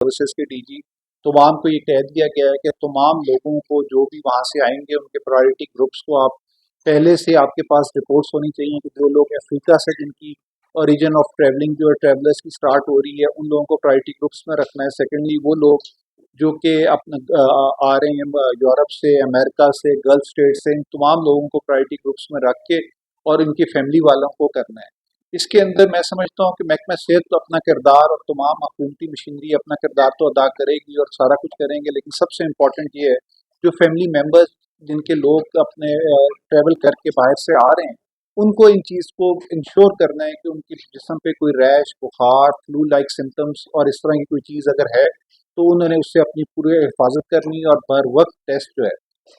Services के DG तमाम को ये कह दिया गया है कि तमाम लोगों को जो भी वहाँ से आएंगे उनके प्रायोरिटी ग्रुप्स को आप पहले से आपके पास रिपोर्ट्स होनी चाहिए कि जो लोग अफ्रीका से जिनकी ओरिजिन ऑफ ट्रैवलिंग जो है ट्रैवलर्स की स्टार्ट हो रही है उन लोगों को प्रायोरिटी ग्रुप्स में रखना है। सेकेंडली वो लोग जो कि अपने आ रहे हैं यूरोप से, अमेरिका से, गल्फ स्टेट से, इन तमाम लोगों को प्रायोरिटी ग्रुप्स में रख के और इनकी फैमिली वालों को करना है। इसके अंदर मैं समझता हूँ कि महकमा सेहत तो अपना किरदार और तमाम हुकूमती मशीनरी अपना किरदार तो अदा करेगी और सारा कुछ करेंगे, लेकिन सबसे इम्पोर्टेंट ये है जो फैमिली मेम्बर्स जिनके लोग अपने ट्रैवल करके बाहर से आ रहे हैं उनको इन चीज़ को इंश्योर करना है कि उनके जिस्म पे कोई रैश, बुखार, फ्लू लाइक सिम्टम्स और इस तरह की कोई चीज़ अगर है तो उन्होंने उससे अपनी पूरी हिफाजत करनी है और बर वक्त टेस्ट जो है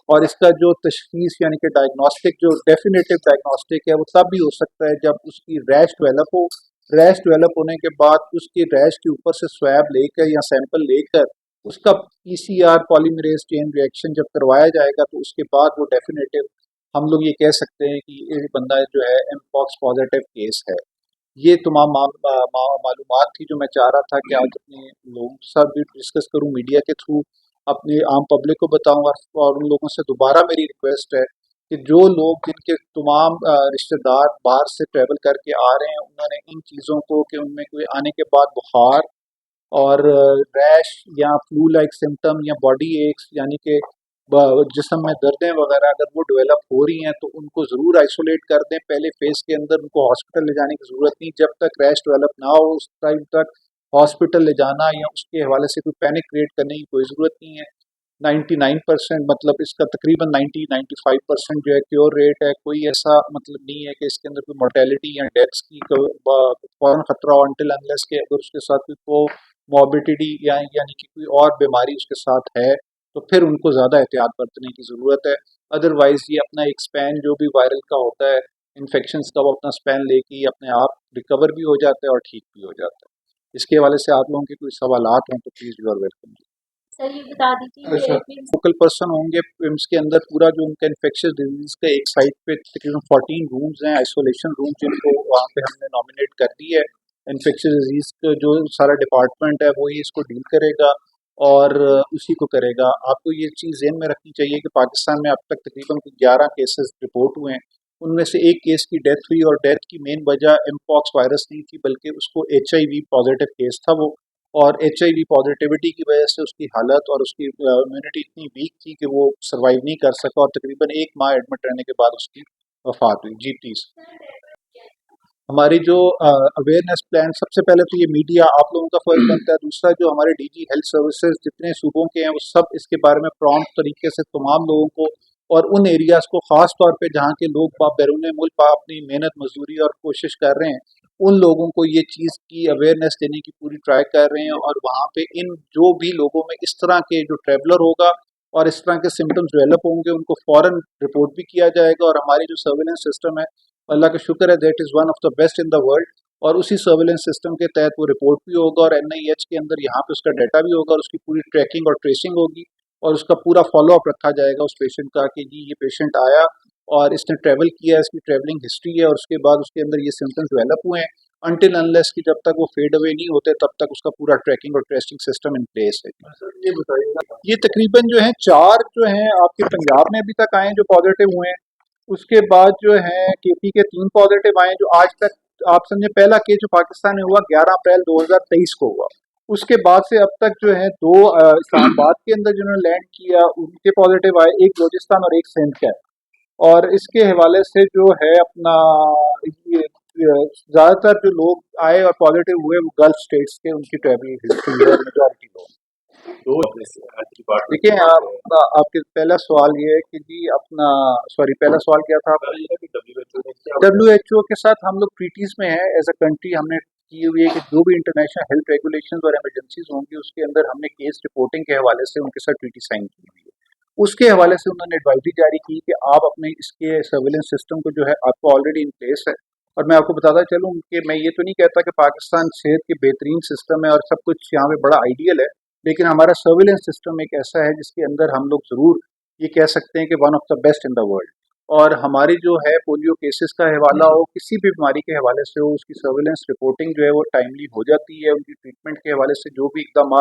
और इसका जो तशखीस यानी कि डायग्नोस्टिक जो डेफिनेटिव डायग्नोस्टिक है वो तब भी हो सकता है जब उसकी रैश डेवलप हो। रैश डेवलप होने के बाद उसकी रैश के ऊपर से स्वैब लेकर या सैंपल लेकर उसका पीसीआर पॉलीमरेज चेन रिएक्शन जब करवाया जाएगा तो उसके बाद वो डेफिनेटिव हम लोग ये कह सकते हैं कि ये बंदा जो है एमपॉक्स पॉजिटिव केस है। ये तमाम मालूमात थी जो मैं चाह रहा था कि आज अपने लोगों के साथ भी डिस्कस करूं, मीडिया के थ्रू अपने आम पब्लिक को बताऊं और उन लोगों से दोबारा मेरी रिक्वेस्ट है कि जो लोग जिनके तमाम रिश्तेदार बाहर से ट्रैवल करके आ रहे हैं उन्होंने इन चीज़ों को कि उनमें कोई आने के बाद बुखार और रैश या फ्लू लाइक सिम्टम या बॉडी एक्स यानी कि जिस्म में दर्दें वगैरह अगर वो डेवलप हो रही हैं तो उनको ज़रूर आइसोलेट कर दें पहले फेज़ के अंदर। उनको हॉस्पिटल ले जाने की ज़रूरत नहीं, जब तक रैश डेवलप ना हो उस टाइम तक हॉस्पिटल ले जाना या उसके हवाले से कोई पैनिक क्रिएट करने की कोई ज़रूरत नहीं है। 99% मतलब इसका तकरीबन 90-95% जो है क्योर रेट है। कोई ऐसा मतलब नहीं है कि इसके अंदर कोई मोर्टेलिटी या डेथ्स की फ़ौरन ख़तरा हो अनटिल अनलेस के अगर उसके साथ कोई मॉर्बिडिटी या यानी कि कोई और बीमारी उसके साथ है तो फिर उनको ज़्यादा एहतियात बरतने की ज़रूरत है। अदरवाइज़ ये अपना एक स्पैन जो भी वायरल का होता है इन्फेक्शंस का वो अपना स्पैन लेके ही अपने आप रिकवर भी हो जाता है और ठीक भी हो जाता है। इसके हवाले से आप लोगों के कोई सवालात हों तो please you are welcome. Sir ये बता दीजिए अच्छा, कि फोकल पर्सन होंगे पिम्स के अंदर पूरा जो उनका इन्फेक्शियस डिजीज का एक साइड पे तकरीबन 14 रूम्स हैं आइसोलेशन रूम जिनको वहाँ पे हमने नॉमिनेट कर दी है। इन्फेक्शियस डिजीज का जो सारा डिपार्टमेंट है वही इसको डील करेगा और उसी को करेगा। आपको ये चीज़ ज़हन में रखनी चाहिए कि पाकिस्तान में अब तक तकरीबन 11 केसेस रिपोर्ट हुए हैं। उनमें से एक केस की डेथ हुई और डेथ की मेन वजह एमपॉक्स वायरस नहीं थी बल्कि उसको HIV पॉजिटिव केस था वो, और HIV पॉजिटिविटी की वजह से उसकी हालत और उसकी इम्यूनिटी इतनी वीक थी कि वो सर्वाइव नहीं कर सका और तकरीबन 1 माह एडमिट रहने के बाद उसकी वफात हुई। जी प्लीज़। हमारी जो अवेयरनेस प्लान सबसे पहले तो ये मीडिया आप लोगों का फ़र्ज़ बनता है। दूसरा जो हमारे डीजी हेल्थ सर्विसेज जितने सूबों के हैं वो सब इसके बारे में प्रॉम्प्ट तरीके से तमाम लोगों को और उन एरियाज़ को ख़ास तौर पे जहाँ के लोग बैरून मुल्क अपनी मेहनत मजदूरी और कोशिश कर रहे हैं उन लोगों को ये चीज़ की अवेयरनेस देने की पूरी ट्राई कर रहे हैं। और वहाँ पे इन जो भी लोगों में इस तरह के जो ट्रैवलर होगा और इस तरह के सिम्टम्स डेवलप होंगे उनको फ़ौरन रिपोर्ट भी किया जाएगा। और हमारी जो सर्विलेंस सिस्टम है अल्लाह का शुक्र है that is one of the best in the world और उसी सर्विलेंस सिस्टम के तहत वो रिपोर्ट भी होगा और NIH के अंदर यहाँ पे उसका डाटा भी होगा और उसकी पूरी ट्रैकिंग और ट्रेसिंग होगी और उसका पूरा फॉलोअप रखा जाएगा उस पेशेंट का कि जी ये पेशेंट आया और इसने ट्रैवल किया, इसकी ट्रैवलिंग हिस्ट्री है और उसके बाद उसके अंदर ये सिम्टम्स डेवलप हुए हैं। अनटिल अनलेस कि जब तक वो फेड अवे नहीं होते तब तक उसका पूरा ट्रैकिंग और ट्रेसिंग सिस्टम इन प्लेस है। ये बताइएगा, ये तकरीबन जो है 4 जो हैं आपके पंजाब में अभी तक आए जो पॉजिटिव हुए हैं। उसके बाद जो है KP के 3 पॉजिटिव आए जो आज तक आप समझे पहला केस जो पाकिस्तान में हुआ 11 अप्रैल 2023 को हुआ। उसके बाद से अब तक जो है 2 इस्लामाबाद के अंदर जिन्होंने लैंड किया उनके पॉजिटिव आए, एक बलूचिस्तान और एक सिंध का है। और इसके हवाले से जो है अपना ये ज़्यादातर जो लोग आए और पॉजिटिव हुए वो गल्फ स्टेट्स के उनकी ट्रैवल हिस्ट्री है मेजॉरिटी लोग। देखिए आपके पहला सवाल ये है कि जी अपना सॉरी पहला सवाल क्या था आपका? WHO के साथ हम लोग ट्रीटीज में है एज अ कंट्री हमने की हुई है कि जो भी इंटरनेशनल हेल्थ रेगुलेशंस और इमरजेंसीज होंगी उसके अंदर हमने केस रिपोर्टिंग के हवाले से उनके साथ ट्रीटी साइन की हुई है। उसके हवाले से उन्होंने एडवाइजरी जारी की कि आप अपने इसके सर्विलेंस सिस्टम को जो है आपको ऑलरेडी इन प्लेस है। और मैं आपको बताता चलूँ कि मैं ये तो नहीं कहता कि पाकिस्तान सेहत के बेहतरीन सिस्टम है और सब कुछ यहाँ पे बड़ा आइडियल है, लेकिन हमारा सर्विलेंस सिस्टम एक ऐसा है जिसके अंदर हम लोग ज़रूर ये कह सकते हैं कि one of the best in the world. और हमारी जो है पोलियो केसेस का हवाला हो किसी भी बीमारी के हवाले से हो उसकी सर्विलेंस रिपोर्टिंग जो है वो टाइमली हो जाती है। उनकी ट्रीटमेंट के हवाले से जो भी इकदाम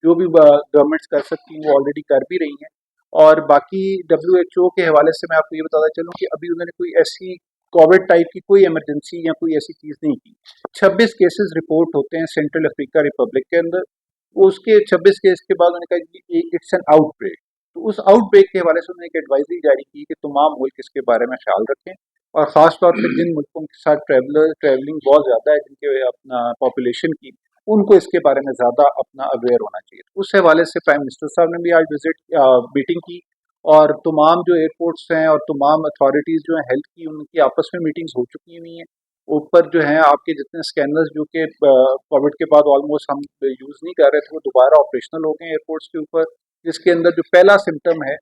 जो भी गवर्नमेंट्स कर सकती हैं वो ऑलरेडी कर भी रही हैं। और बाकी WHO के हवाले से मैं आपको ये बताना चलूँ कि अभी उन्होंने कोई ऐसी कोविड टाइप की कोई इमरजेंसी या कोई ऐसी चीज़ नहीं की। 26 केसेस रिपोर्ट होते हैं सेंट्रल अफ्रीका रिपब्लिक के अंदर। उसके 26 केस के बाद उन्होंने कहा कि इट्स एन आउटब्रेक। तो उस आउटब्रेक के हवाले से उन्होंने एक एडवाइजरी जारी की कि तमाम मुल्क इसके बारे में ख्याल रखें, और ख़ास तौर पर जिन मुल्कों के साथ ट्रैवलिंग बहुत ज़्यादा है, जिनके अपना पॉपुलेशन की, उनको इसके बारे में ज़्यादा अपना अवेयर होना चाहिए। उस हवाले से प्राइम मिनिस्टर साहब ने भी आज मीटिंग की, और तमाम जो एयरपोर्ट्स हैं और तमाम अथॉरिटीज़ जो हैं हेल्थ की, उनकी आपस में मीटिंग्स हो चुकी हुई हैं। ऊपर जो हैं आपके जितने स्कैनर्स जो कि कोविड के बाद ऑलमोस्ट हम यूज़ नहीं कर रहे थे, वो दोबारा ऑपरेशनल हो गए एयरपोर्ट्स के ऊपर, जिसके अंदर जो पहला सिम्टम है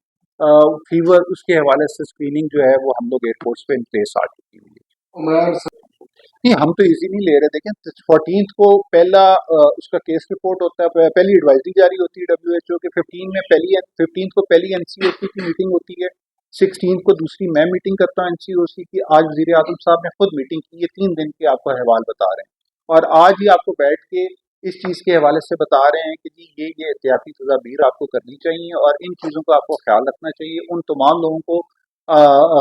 फीवर, उसके हवाले से स्क्रीनिंग जो है वो हम लोग एयरपोर्ट्स पे इन प्लेस आ चुकी हुई है। नहीं, हम तो इजी नहीं ले रहे। देखें 14th को पहला उसका केस रिपोर्ट होता है, पहली एडवाइजरी जारी होती है WHO के। 15th को पहली NCOC की मीटिंग होती है। 16th को दूसरी मैं मीटिंग करता हूँ NCOC की। आज वज़ीर आज़म साहब ने खुद मीटिंग की है, 3 दिन के आपको अहवाल बता रहे हैं, और आज ही आपको बैठ के इस चीज़ के हवाले से बता रहे हैं कि जी ये एहतियाती तदाबीर आपको करनी चाहिए और इन चीज़ों का आपको ख्याल रखना चाहिए। उन तमाम लोगों को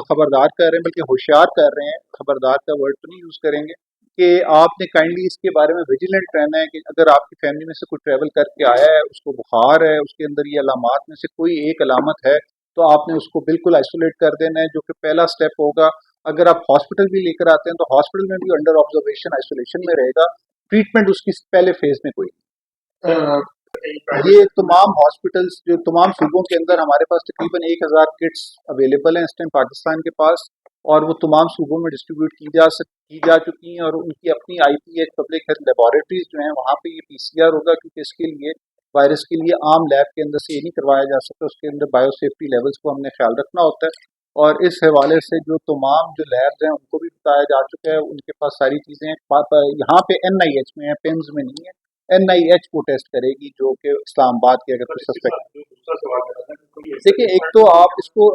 खबरदार कर रहे हैं, बल्कि होशियार कर रहे हैं। खबरदार का वर्ड तो नहीं यूज़ करेंगे, कि आपने काइंडली इसके बारे में विजिलेंट रहना है कि अगर आपकी फैमिली में से कोई ट्रैवल करके आया है, उसको बुखार है, उसके अंदर ये अलामात में से कोई एक अलामत है, तो आपने उसको बिल्कुल आइसोलेट कर देना है, जो कि पहला स्टेप होगा। अगर आप हॉस्पिटल भी लेकर आते हैं तो हॉस्पिटल में भी अंडर ऑब्जर्वेशन आइसोलेशन में रहेगा। ट्रीटमेंट उसकी पहले फेज में कोई नहीं। ये तमाम हॉस्पिटल्स जो तमाम सूबों के अंदर, हमारे पास तकरीबन 1000 किट्स अवेलेबल हैं इस टाइम पाकिस्तान के पास, और वो तमाम सूबों में डिस्ट्रीब्यूट की जा चुकी हैं, और उनकी अपनी IPH पब्लिक हेल्थ लेबोरेटरीज जो हैं वहाँ पे ये PCR होगा, क्योंकि इसके लिए वायरस के लिए आम लैब के अंदर से ये नहीं करवाया जा सकता। उसके अंदर बायोसेफ्टी लेवल्स को हमने ख्याल रखना होता है, और इस हवाले से जो तमाम जो लैब्स हैं उनको भी बताया जा चुका है, उनके पास सारी चीज़ें हैं। यहाँ पे NIH में है, पिम्स में नहीं है। NIH को टेस्ट करेगी, जो कि इस्लामाबाद के अगर कोई सस्पेक्ट। देखिए, एक तो आप इसको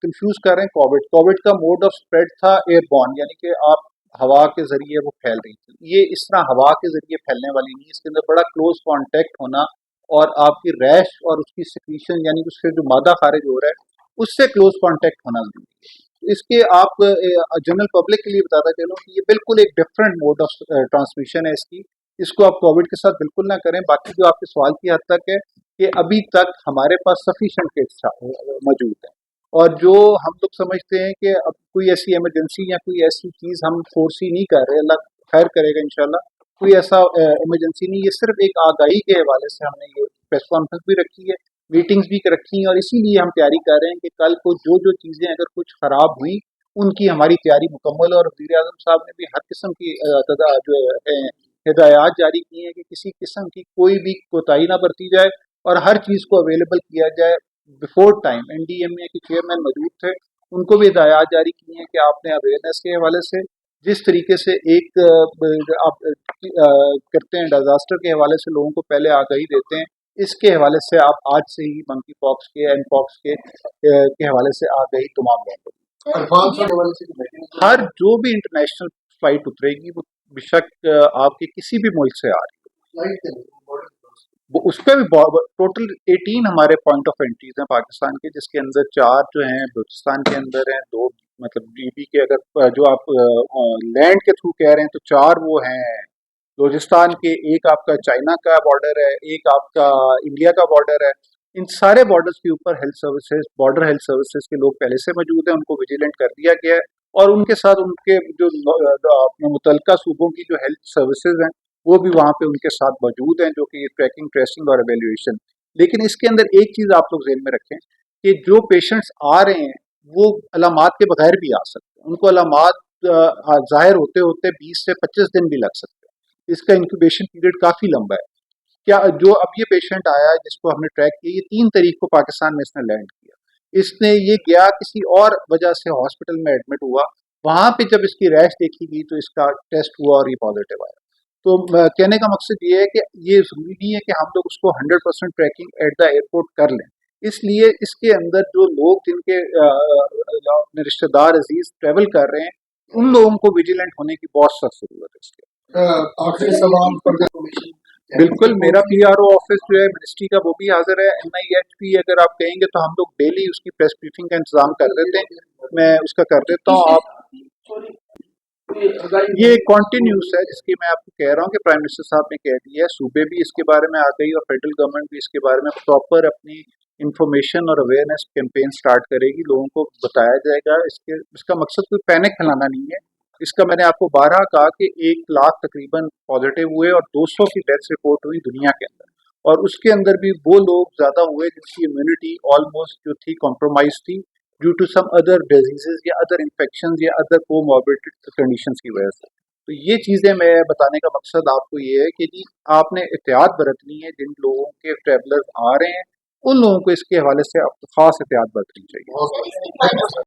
कंफ्यूज कर रहे हैं। कोविड का मोड ऑफ स्प्रेड था एयरबॉर्न, यानी कि आप हवा के जरिए वो फैल रही थी। ये इस तरह हवा के जरिए फैलने वाली नहीं, इसके अंदर बड़ा क्लोज कांटेक्ट होना और आपकी रैश और उसकी सिक्रीशन, यानी कि उससे जो मादा खारिज हो रहा है उससे क्लोज कांटेक्ट होना जरूरी है। इसके आप जनरल पब्लिक के लिए बताता चलूँ कि ये बिल्कुल एक डिफरेंट मोड ऑफ ट्रांसमिशन है इसकी। इसको आप कोविड के साथ बिल्कुल ना करें। बाकी जो आपके सवाल की हद तक है कि अभी तक हमारे पास सफिशिएंट किट्स मौजूद है, और जो हम लोग समझते हैं कि अब कोई ऐसी इमरजेंसी या कोई ऐसी चीज़ हम फोर्सी नहीं कर रहे, अल्लाह खैर करेगा इंशाल्लाह, कोई ऐसा इमरजेंसी नहीं। ये सिर्फ एक आगाही के हवाले से हमने ये प्रेस कॉन्फ्रेंस भी रखी है, मीटिंग्स भी रखी हैं, और इसीलिए हम तैयारी कर रहे हैं कि कल को जो जो चीज़ें अगर कुछ ख़राब हुई, उनकी हमारी तैयारी मुकम्मल है। और वज़ीर आज़म साहब ने भी हर किस्म की जो है हिदायत जारी की हैं कि किसी किस्म की कोई भी कोताही ना बरती जाए, और हर चीज़ को अवेलेबल किया जाए बिफोर टाइम। NDMA के चेयरमैन मौजूद थे, उनको भी हिदायत जारी की हैं कि आपने अवेयरनेस के हवाले से जिस तरीके से एक आप करते हैं, डिजास्टर के हवाले से लोगों को पहले आगाही देते हैं, इसके हवाले से आप आज से ही मंकी पॉक्स के, एन पॉक्स के हवाले से आगाही तमाम लोगों को। हर जो भी इंटरनेशनल फ्लाइट उतरेगी वो बेशक आपके किसी भी मुल्क से आ रही है, वो उसका भी टोटल 18 हमारे पॉइंट ऑफ एंट्रीज हैं पाकिस्तान के, जिसके अंदर 4 जो हैं बलूचिस्तान के अंदर हैं, 2 मतलब DP के, अगर जो आप लैंड के थ्रू कह रहे हैं तो 4 वो हैं बलूचिस्तान के, एक आपका चाइना का बॉर्डर है, एक आपका इंडिया का बॉर्डर है। इन सारे बॉर्डर्स के ऊपर health services, border health services के लोग पहले से मौजूद हैं, उनको विजिलेंट कर दिया गया है, और उनके साथ उनके जो अपने मुतलका सूबों की जो हेल्थ सर्विसेज हैं वो भी वहाँ पे उनके साथ मौजूद हैं, जो कि ट्रैकिंग, ट्रेसिंग और एवेल्युएशन। लेकिन इसके अंदर एक चीज़ आप लोग ज़हन में रखें कि जो पेशेंट्स आ रहे हैं वो अलामात के बगैर भी आ सकते हैं, उनको अलामात ज़ाहिर होते होते 20 से 25 दिन भी लग सकते हैं। इसका इंक्यूबेशन पीरियड काफ़ी लंबा है। क्या जो अब ये पेशेंट आया है जिसको हमने ट्रैक किया, ये 3 तारीख को पाकिस्तान में इसने लैंड किया। इसने ये गया किसी और वजह से हॉस्पिटल में एडमिट हुआ, वहाँ पे जब इसकी रैश देखी गई तो इसका टेस्ट हुआ और ये पॉजिटिव आया। तो कहने का मकसद ये है कि ये ज़रूरी नहीं है कि हम लोग उसको 100% ट्रैकिंग एट द एयरपोर्ट कर लें। इसलिए इसके अंदर जो लोग जिनके अपने रिश्तेदार अजीज ट्रैवल कर रहे हैं, उन लोगों को विजिलेंट होने की बहुत सख्त जरूरत है इसके। आखिरी सवाल पर बिल्कुल, मेरा पीआरओ ऑफिस जो है मिनिस्ट्री का वो भी हाजिर है। एनआईएच भी अगर आप कहेंगे तो हम लोग डेली उसकी प्रेस ब्रीफिंग का इंतजाम कर देते हैं। मैं उसका कर देता हूँ। आप ये कॉन्टिन्यूस है जिसकी मैं आपको कह रहा हूँ कि प्राइम मिनिस्टर साहब ने कह दिया है, सूबे भी इसके बारे में आ गई और फेडरल गवर्नमेंट भी इसके बारे में प्रॉपर अपनी इंफॉर्मेशन और अवेयरनेस कैंपेन स्टार्ट करेगी। लोगों को बताया जाएगा। इसका मकसद कोई पैनिक फैलाना नहीं है। इसका मैंने आपको 12 कहा कि 1 लाख तकरीबन पॉजिटिव हुए और 200 की डेथ रिपोर्ट हुई दुनिया के अंदर, और उसके अंदर भी वो लोग ज्यादा हुए जिनकी इम्यूनिटी ऑलमोस्ट जो थी कॉम्प्रोमाइज थी due to some other diseases या अदर इन्फेक्शंस या अदर कोमॉर्बिड कंडीशंस की वजह से। तो ये चीजें मैं बताने का मकसद आपको ये है कि जी आपने एहतियात बरतनी है। जिन लोगों के ट्रेवलर्स आ रहे हैं उन लोगों को इसके हवाले से आप खास एहतियात बरतनी चाहिए। सर इसकी